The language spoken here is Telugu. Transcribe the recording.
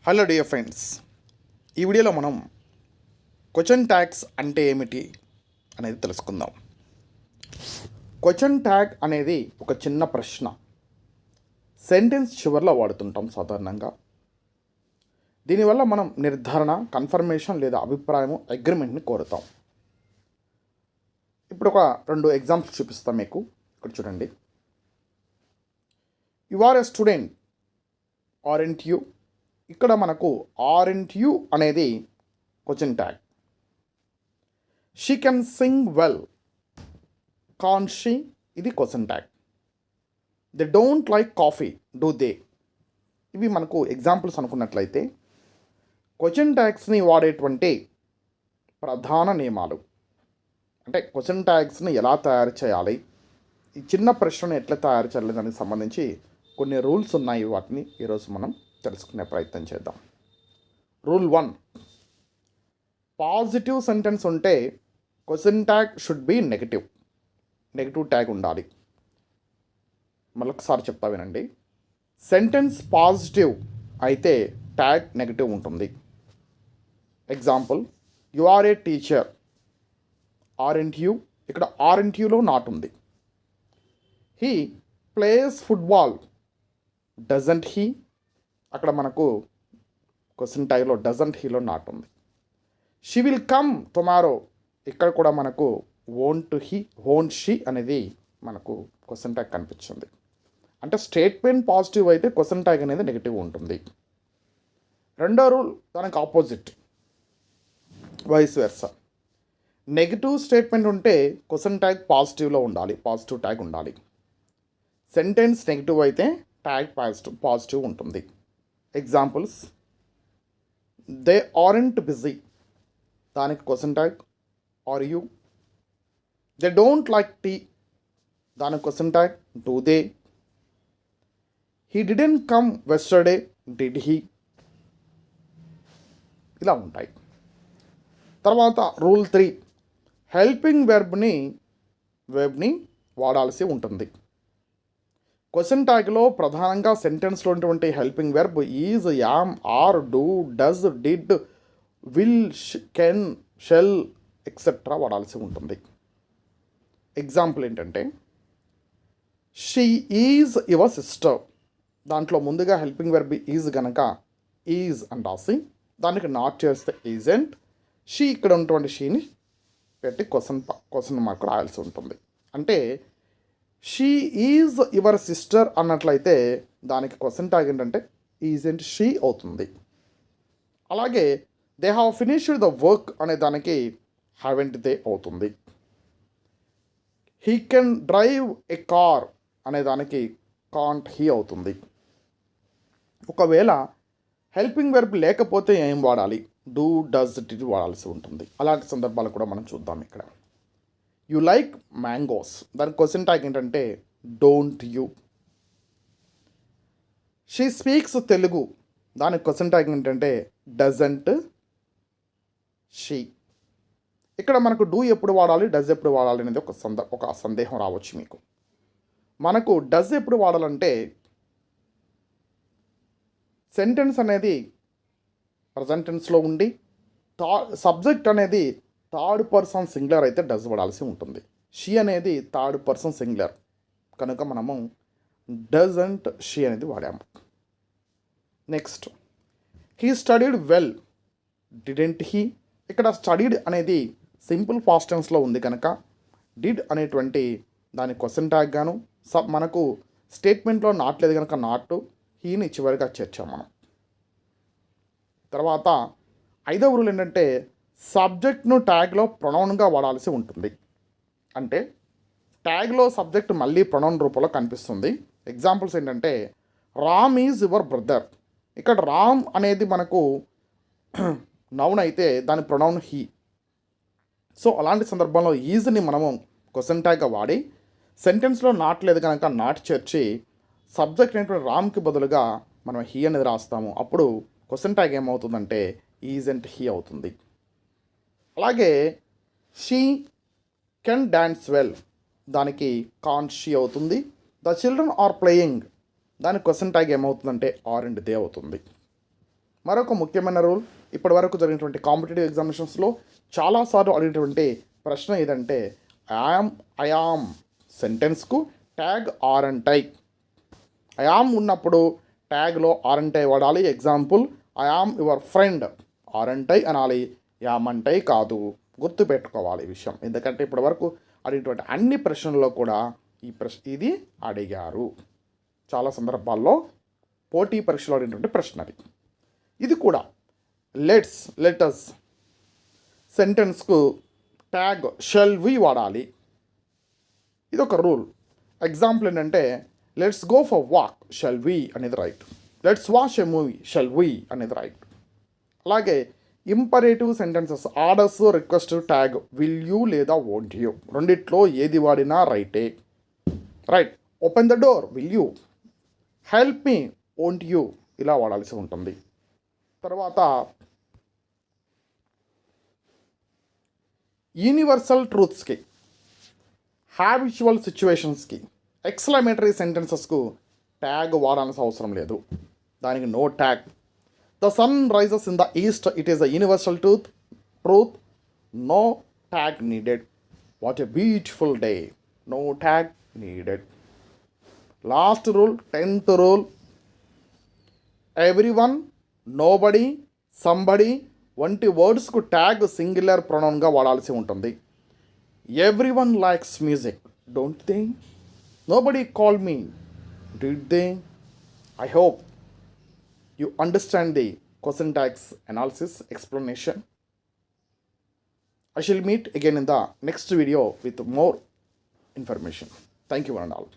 హలో డియర్ ఫ్రెండ్స్, ఈ వీడియోలో మనం క్వశ్చన్ ట్యాగ్స్ అంటే ఏమిటి అనేది తెలుసుకుందాం. క్వశ్చన్ ట్యాగ్ అనేది ఒక చిన్న ప్రశ్న సెంటెన్స్ చివరిలో వాడుతుంటాం సాధారణంగా. దీనివల్ల మనం నిర్ధారణ, కన్ఫర్మేషన్ లేదా అభిప్రాయం, అగ్రిమెంట్ని కోరుతాం. ఇప్పుడు ఒక 2 ఎగ్జాంపుల్స్ చూపిస్తాం మీకు. ఇక్కడ చూడండి. You are a student, aren't you? ఇక్కడ మనకు ఆరెంట్ యూ అనేది question tag. She can sing well, can she? ఇది question tag. They don't like coffee, do they? ఇవి మనకు ఎగ్జాంపుల్స్ అనుకున్నట్లయితే క్వశ్చన్ ట్యాగ్స్ని వాడేటువంటి ప్రధాన నియమాలు, అంటే క్వశ్చన్ ట్యాగ్స్ని ఎలా తయారు చేయాలి, ఈ చిన్న ప్రశ్నను ఎట్లా తయారు చేయాలి దానికి సంబంధించి కొన్ని రూల్స్ ఉన్నాయి. వాటిని ఈరోజు మనం తెలుసుకునే ప్రయత్నం చేద్దాం. రూల్ 1, పాజిటివ్ సెంటెన్స్ ఉంటే question tag should be negative tag ఉండాలి. మరొకసారి చెప్తా వినండి. సెంటెన్స్ పాజిటివ్ అయితే ట్యాగ్ నెగిటివ్ ఉంటుంది. Example, you are a teacher, aren't you? ఇక్కడ ఆరెంట్ యూలో నాట్ ఉంది. He plays football, doesn't he? అక్కడ మనకు క్వశ్చన్ ట్యాగ్లో డజంట్ హీలో నాట్ ఉంది. షీ విల్ కమ్ టుమారో, ఇక్కడ కూడా మనకు వోంట్ హీ, వోంట్ షీ అనేది మనకు క్వశ్చన్ ట్యాగ్ కనిపించింది. అంటే స్టేట్మెంట్ పాజిటివ్ అయితే క్వశ్చన్ ట్యాగ్ అనేది నెగిటివ్ ఉంటుంది. రెండో రూల్ దానికి opposite, vice versa. Negative statement ఉంటే క్వశ్చన్ ట్యాగ్ పాజిటివ్లో ఉండాలి, పాజిటివ్ ట్యాగ్ ఉండాలి. సెంటెన్స్ నెగిటివ్ అయితే ట్యాగ్ పాజిటివ్ ఉంటుంది. ఎగ్జాంపుల్స్, దే ఆరెంట్ బిజీ, దానికి question tag are you. They don't like tea, దానికి question tag do they. He didn't come yesterday, did he? ఇలా ఉంటాయి. తర్వాత రూల్ 3, హెల్పింగ్ వెర్బ్ని వాడాల్సి ఉంటుంది. క్వశ్చన్ ట్యాగ్లో ప్రధానంగా సెంటెన్స్లో ఉన్నటువంటి helping verb is, am, are, do, does, did, will, can, shall etcetera వాడాల్సి ఉంటుంది. ఎగ్జాంపుల్ ఏంటంటే, షీ ఈజ్ యువర్ సిస్టర్, దాంట్లో ముందుగా హెల్పింగ్ వెర్బ్ ఈజ్ గనక ఈజ్ అని రాసి దానికి నాట్ చేస్తే ఈజెంట్, షీ ఇక్కడ ఉన్నటువంటి షీని పెట్టి క్వశ్చన్ మార్క్ రాయాల్సి ఉంటుంది. అంటే షీ ఈజ్ యువర్ సిస్టర్ అన్నట్లయితే దానికి క్వశ్చన్ ట్యాగ్ ఏంటంటే ఈజెంట్ షీ అవుతుంది. అలాగే they have finished the work అనే దానికి హ్యావెంట్ దే అవుతుంది. He can drive a car అనే దానికి కాంట్ హీ అవుతుంది. ఒకవేళ హెల్పింగ్ వెర్బ్ లేకపోతే ఏం వాడాలి? డూ, డస్, డిడ్ వాడాల్సి ఉంటుంది. అలాంటి సందర్భాలు కూడా మనం చూద్దాం. ఇక్కడ యు లైక్ మ్యాంగోస్, దాని క్వశ్చన్ ట్యాగ్ ఏంటంటే don't you. She speaks Telugu, దానికి క్వశ్చన్ ట్యాగ్ ఏంటంటే డజంట్ షీ. ఇక్కడ మనకు డూ ఎప్పుడు వాడాలి, డజ్ ఎప్పుడు వాడాలి అనేది ఒక సందేహం రావచ్చు మీకు. మనకు డజ్ ఎప్పుడు వాడాలంటే సెంటెన్స్ అనేది ప్రజెంట్ టెన్స్లో ఉండి సబ్జెక్ట్ అనేది థర్డ్ పర్సన్ సింగులర్ అయితే డజ్ వాడాల్సి ఉంటుంది. షీ అనేది థర్డ్ పర్సన్ సింగులర్ కనుక మనము డజంట్ షీ అనేది వాడాము. Next, he studied well, didn't he? ఇక్కడ స్టడీడ్ అనేది సింపుల్ పాస్ట్ టెన్స్లో ఉంది కనుక డిడ్ అనేటువంటి దాని క్వశ్చన్ ట్యాగ్ గాను, మనకు స్టేట్మెంట్లో నాట్ లేదు కనుక నాట్, హీని చివరిగా చేర్చాము మనం. తర్వాత 5వ రూల్ ఏంటంటే సబ్జెక్ట్ను ట్యాగ్లో ప్రొనౌన్గా వాడాల్సి ఉంటుంది. అంటే ట్యాగ్లో సబ్జెక్ట్ మళ్ళీ ప్రొనౌన్ రూపంలో కనిపిస్తుంది. ఎగ్జాంపుల్స్ ఏంటంటే, రామ్ ఈజ్ యువర్ బ్రదర్, ఇక్కడ రామ్ అనేది మనకు నౌన్ అయితే దాని ప్రొనౌన్ హీ. సో అలాంటి సందర్భంలో ఈజ్ని మనము క్వశ్చన్ ట్యాగ్గా వాడి సెంటెన్స్లో నాట్ లేదు కనుక నాట్ చేర్చి సబ్జెక్ట్ అనేటువంటి రామ్కి బదులుగా మనం హీ అనేది రాస్తాము. అప్పుడు క్వశ్చన్ ట్యాగ్ ఏమవుతుందంటే ఈజెంట్ హీ అవుతుంది. అలాగే షీ కెన్ డాన్స్ వెల్, దానికి కాన్ షీ అవుతుంది. ద చిల్డ్రన్ ఆర్ ప్లేయింగ్, దానికి క్వశ్చన్ ట్యాగ్ ఏమవుతుందంటే ఆర్ అండ్ దే అవుతుంది. మరొక ముఖ్యమైన రూల్, ఇప్పటి వరకు జరిగినటువంటి కాంపిటేటివ్ ఎగ్జామినేషన్స్లో చాలాసార్లు అడిగినటువంటి ప్రశ్న ఏదంటే ఐఆమ్ సెంటెన్స్కు tag aren't I. I am ఉన్నప్పుడు ట్యాగ్లో ఆర్ అండ్ టై వాడాలి. Example, I am your friend, aren't I అనాలి, యామ్ అండ్ టై కాదు. గుర్తుపెట్టుకోవాలి ఈ విషయం, ఎందుకంటే ఇప్పటి వరకు అడిగినటువంటి అన్ని ప్రశ్నల్లో కూడా ఇది అడిగారు. చాలా సందర్భాల్లో పోటీ పరీక్షలో అడిగినటువంటి ప్రశ్న ఇది కూడా. లెటస్ సెంటెన్స్కు ట్యాగ్ షెల్ వి వాడాలి. ఇది ఒక రూల్. ఎగ్జాంపుల్ ఏంటంటే, let's go for walk, shall we అనేది right. Let's watch a movie, shall we అనేది రైట్. అలాగే imperative sentences, orders, request tag will you లేదా వోంట్ యూ, రెండిట్లో ఏది వాడినా రైటే. Right. Open the door, will you. Help me, won't you, ఇలా వాడాల్సి ఉంటుంది. తర్వాత యూనివర్సల్ ట్రూత్స్కి, హ్యాబిచువల్ సిచ్యువేషన్స్కి, ఎక్స్క్లమేటరీ సెంటెన్సెస్కు ట్యాగ్ వాడాల్సిన అవసరం లేదు. దానికి no tag. The sun rises in the east, it is the universal truth, no tag needed. What a beautiful day, no tag needed. Last rule, 10th rule, everyone, nobody, somebody వంటి వర్డ్స్కు ట్యాగ్ సింగులర్ ప్రొనౌన్గా వాడాల్సి ఉంటుంది. Everyone likes music, don't they? Nobody call me, did they? I hope you understand the question tags analysis explanation. I shall meet again in the next video with more information. Thank you one and all.